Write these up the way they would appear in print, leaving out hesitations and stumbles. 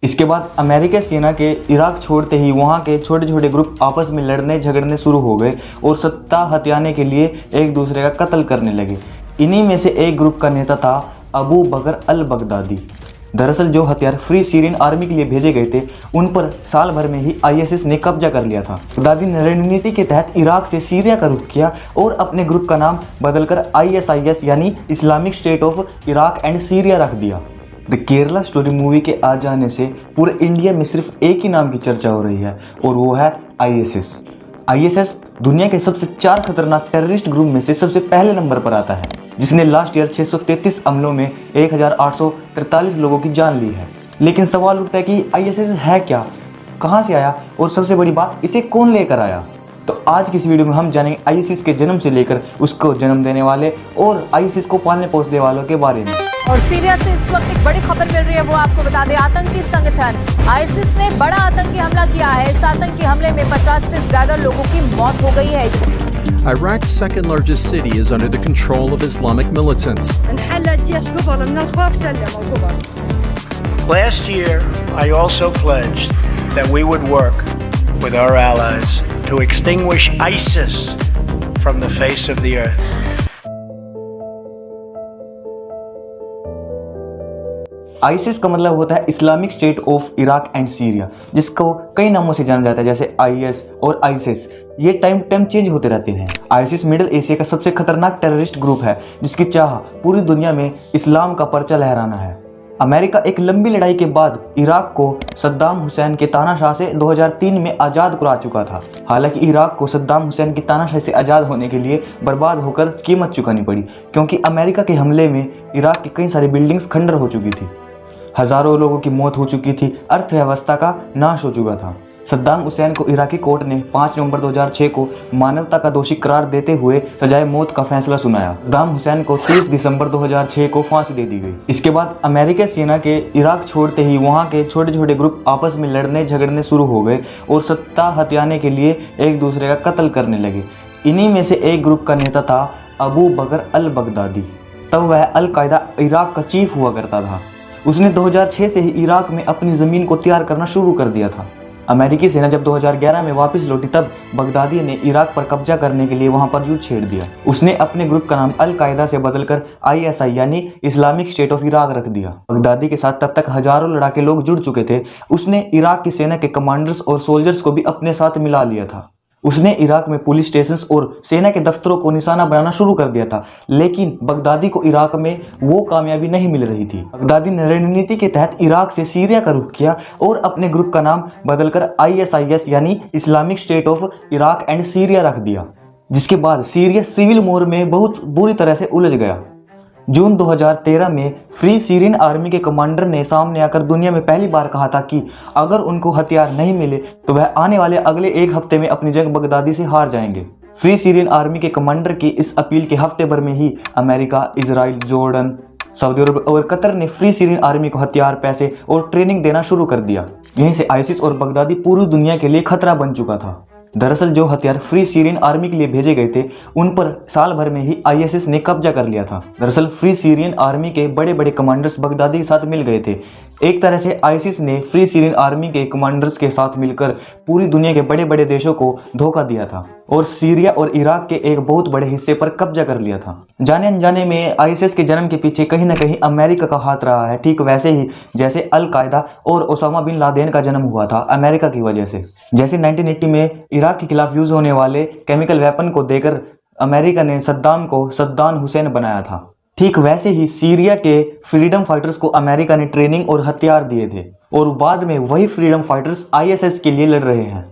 इसके बाद अमेरिकी सेना के इराक छोड़ते ही वहाँ के छोटे छोटे ग्रुप आपस में लड़ने झगड़ने शुरू हो गए और सत्ता हथियाने के लिए एक दूसरे का कत्ल करने लगे। इन्हीं में से एक ग्रुप का नेता था अबू बकर अल बगदादी। दरअसल जो हथियार फ्री सीरियन आर्मी के लिए भेजे गए थे उन पर साल भर में ही आईएसआईएस ने कब्जा कर लिया था। बगदादी ने रणनीति के तहत इराक से सीरिया का रुख किया और अपने ग्रुप का नाम बदलकर आईएसआईएस यानी Islamic state of Iraq and Syria रख दिया। द केरला स्टोरी मूवी के आ जाने से पूरे इंडिया में सिर्फ एक ही नाम की चर्चा हो रही है और वो है आईएसआईएस। आईएसआईएस दुनिया के सबसे 4 खतरनाक टेररिस्ट ग्रुप में से सबसे पहले नंबर पर आता है, जिसने लास्ट ईयर 633 हमलों में 1843 लोगों की जान ली है। लेकिन सवाल उठता है कि आईएसआईएस है क्या, कहाँ से आया और सबसे बड़ी बात इसे कौन लेकर आया। तो आज की इस वीडियो में हम जानेंगे आईएसआईएस के जन्म से लेकर उसको जन्म देने वाले और आईएसआईएस को पालने पोसने वालों के बारे में। और सीरिया से इस वक्त एक बड़ी खबर मिल रही है, वो आपको बता दें। आतंकी संगठन आईएसआईएस ने बड़ा आतंकी हमला किया है। इस आतंकी हमले में 50 से ज्यादा लोगों की मौत हो गई है। Iraq's second largest city is under the control of Islamic militants. Last year, I also pledged that we would work with our allies to extinguish ISIS from the face of the earth. ISIS का मतलब होता है Islamic state of Iraq and Syria, जिसको कई नामों से जाना जाता है जैसे आईएस और आईसिस। ये टाइम चेंज होते रहते हैं। आईसिस मिडिल एशिया का सबसे खतरनाक टेररिस्ट ग्रुप है जिसकी चाह पूरी दुनिया में इस्लाम का पर्चा लहराना है। अमेरिका एक लंबी लड़ाई के बाद इराक को सद्दाम हुसैन के तानाशाह से 2003 में आज़ाद करा चुका था। हालांकि इराक को सद्दाम हुसैन की तानाशाही से आज़ाद होने के लिए बर्बाद होकर कीमत चुकानी पड़ी, क्योंकि अमेरिका के हमले में इराक की कई सारी बिल्डिंग्स खंडर हो चुकी थी, हज़ारों लोगों की मौत हो चुकी थी, अर्थव्यवस्था का नाश हो चुका था। सद्दाम हुसैन को इराकी कोर्ट ने 5 नवंबर 2006 को मानवता का दोषी करार देते हुए सजाए मौत का फैसला सुनाया। सद्दाम हुसैन को 30 दिसंबर 2006 को फांसी दे दी गई। इसके बाद अमेरिकी सेना के इराक छोड़ते ही वहाँ के छोटे छोटे ग्रुप आपस में लड़ने झगड़ने शुरू हो गए और सत्ता हथियाने के लिए एक दूसरे का कत्ल करने लगे। इन्हीं में से एक ग्रुप का नेता था अबू बकर अल बगदादी। तब वह अल कायदा इराक का चीफ हुआ करता था। उसने 2006 से ही इराक में अपनी ज़मीन को तैयार करना शुरू कर दिया था। अमेरिकी सेना जब 2011 में वापस लौटी तब बगदादी ने इराक पर कब्जा करने के लिए वहां पर युद्ध छेड़ दिया। उसने अपने ग्रुप का नाम अल कायदा से बदलकर आईएसआई यानी इस्लामिक स्टेट ऑफ इराक रख दिया। बगदादी के साथ तब तक हजारों लड़ाके लोग जुड़ चुके थे। उसने इराक की सेना के कमांडर्स और सोल्जर्स को भी अपने साथ मिला लिया था। उसने इराक में पुलिस स्टेशंस और सेना के दफ्तरों को निशाना बनाना शुरू कर दिया था, लेकिन बगदादी को इराक में वो कामयाबी नहीं मिल रही थी। बगदादी ने रणनीति के तहत इराक से सीरिया का रुख किया और अपने ग्रुप का नाम बदलकर आईएसआईएस यानी Islamic state of Iraq and Syria रख दिया, जिसके बाद सीरिया सिविल वॉर में बहुत बुरी तरह से उलझ गया। जून 2013 में फ्री सीरियन आर्मी के कमांडर ने सामने आकर दुनिया में पहली बार कहा था कि अगर उनको हथियार नहीं मिले तो वह आने वाले अगले 1 हफ्ते में अपनी जंग बगदादी से हार जाएंगे। फ्री सीरियन आर्मी के कमांडर की इस अपील के हफ्ते भर में ही अमेरिका, इजराइल, जॉर्डन, सऊदी अरब और कतर ने फ्री सीरियन आर्मी को हथियार, पैसे और ट्रेनिंग देना शुरू कर दिया। यहीं से आईसिस और बगदादी पूरी दुनिया के लिए खतरा बन चुका था। दरअसल जो हथियार फ्री सीरियन आर्मी के लिए भेजे गए थे उन पर साल भर में ही आईएसआईएस ने कब्जा कर लिया था। दरअसल फ्री सीरियन आर्मी के बड़े बड़े कमांडर्स बगदादी के साथ मिल गए थे। एक तरह से आईएसआईएस ने फ्री सीरियन आर्मी के कमांडर्स के साथ मिलकर पूरी दुनिया के बड़े बड़े देशों को धोखा दिया था और सीरिया और इराक के एक बहुत बड़े हिस्से पर कब्जा कर लिया था। जाने अनजाने में आईएसआईएस के जन्म के पीछे कहीं ना कहीं अमेरिका का हाथ रहा है, ठीक वैसे ही जैसे अल कायदा और ओसामा बिन लादेन का जन्म हुआ था अमेरिका की वजह से। जैसे 1980 में इराक के खिलाफ यूज होने वाले केमिकल वेपन को देकर अमेरिका ने सद्दाम को सद्दाम हुसैन बनाया था, ठीक वैसे ही सीरिया के फ्रीडम फाइटर्स को अमेरिका ने ट्रेनिंग और हथियार दिए थे और बाद में वही फ्रीडम फाइटर्स आईएसआईएस के लिए लड़ रहे हैं।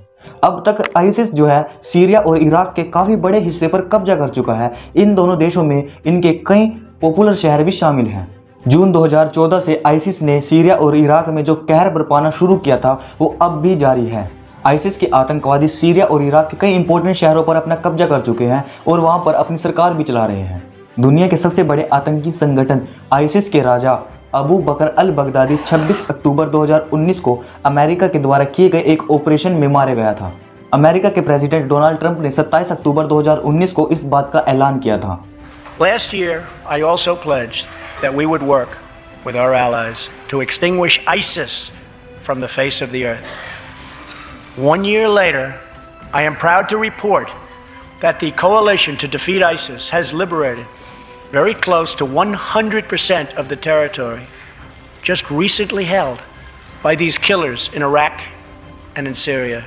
अब तक आईएसआईएस जो है सीरिया और इराक के काफ़ी बड़े हिस्से पर कब्जा कर चुका है। इन दोनों देशों में इनके कई पॉपुलर शहर भी शामिल हैं। जून 2014 से आईसिस ने सीरिया और इराक में जो कहर बरपाना शुरू किया था वो अब भी जारी है। आईसिस के आतंकवादी सीरिया और इराक के कई इंपॉर्टेंट शहरों पर अपना कब्जा कर चुके हैं और वहां पर अपनी सरकार भी चला रहे हैं। दुनिया के सबसे बड़े आतंकी संगठन आईसिस के राजा अबू बकर अल बगदादी 26 अक्टूबर 2019 को अमेरिका के द्वारा किए गए एक ऑपरेशन में मारा गया था। अमेरिका के प्रेसिडेंट डोनाल्ड ट्रंप ने 27 अक्टूबर 2019 को इस बात का ऐलान किया था। Last year, I also pledged that we would work with our allies to extinguish ISIS from the face of the earth. 1 year later, I am proud to report that the coalition to defeat ISIS has liberated very close to 100% of the territory just recently held by these killers in Iraq and in Syria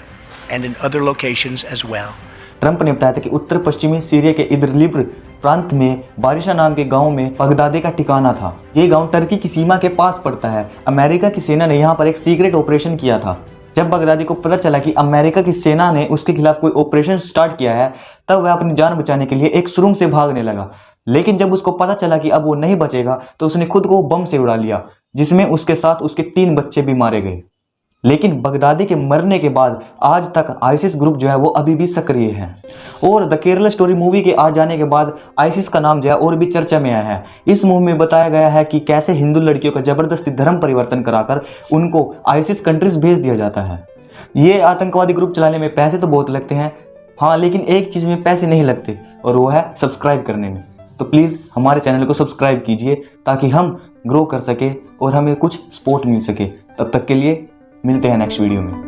and in other locations as well. Trump ने बताया था कि उत्तर पश्चिमी Syria के Idlib प्रांत में बारिशा नाम के गांव में बगदादी का ठिकाना था। ये गांव टर्की की सीमा के पास पड़ता है। अमेरिका की सेना ने यहाँ पर एक सीक्रेट ऑपरेशन किया था। जब बगदादी को पता चला कि अमेरिका की सेना ने उसके खिलाफ कोई ऑपरेशन स्टार्ट किया है, तब वह अपनी जान बचाने के लिए एक सुरंग से भागने लगा। लेकिन जब उसको पता चला कि अब वो नहीं बचेगा, तो उसने खुद को बम से उड़ा लिया, जिसमें उसके साथ उसके 3 बच्चे भी मारे गए। लेकिन बगदादी के मरने के बाद आज तक आईसिस ग्रुप जो है वो अभी भी सक्रिय है। और द केरला स्टोरी मूवी के आ जाने के बाद आईसिस का नाम जो है और भी चर्चा में आया है। इस मूवी में बताया गया है कि कैसे हिंदू लड़कियों का जबरदस्ती धर्म परिवर्तन कराकर उनको आईसिस कंट्रीज भेज दिया जाता है। ये आतंकवादी ग्रुप चलाने में पैसे तो बहुत लगते हैं, हाँ, लेकिन एक चीज़ में पैसे नहीं लगते, और वो है सब्सक्राइब करने में। तो प्लीज़ हमारे चैनल को सब्सक्राइब कीजिए ताकि हम ग्रो कर सके और हमें कुछ सपोर्ट मिल सके। तब तक के लिए मिलते हैं नेक्स्ट वीडियो में।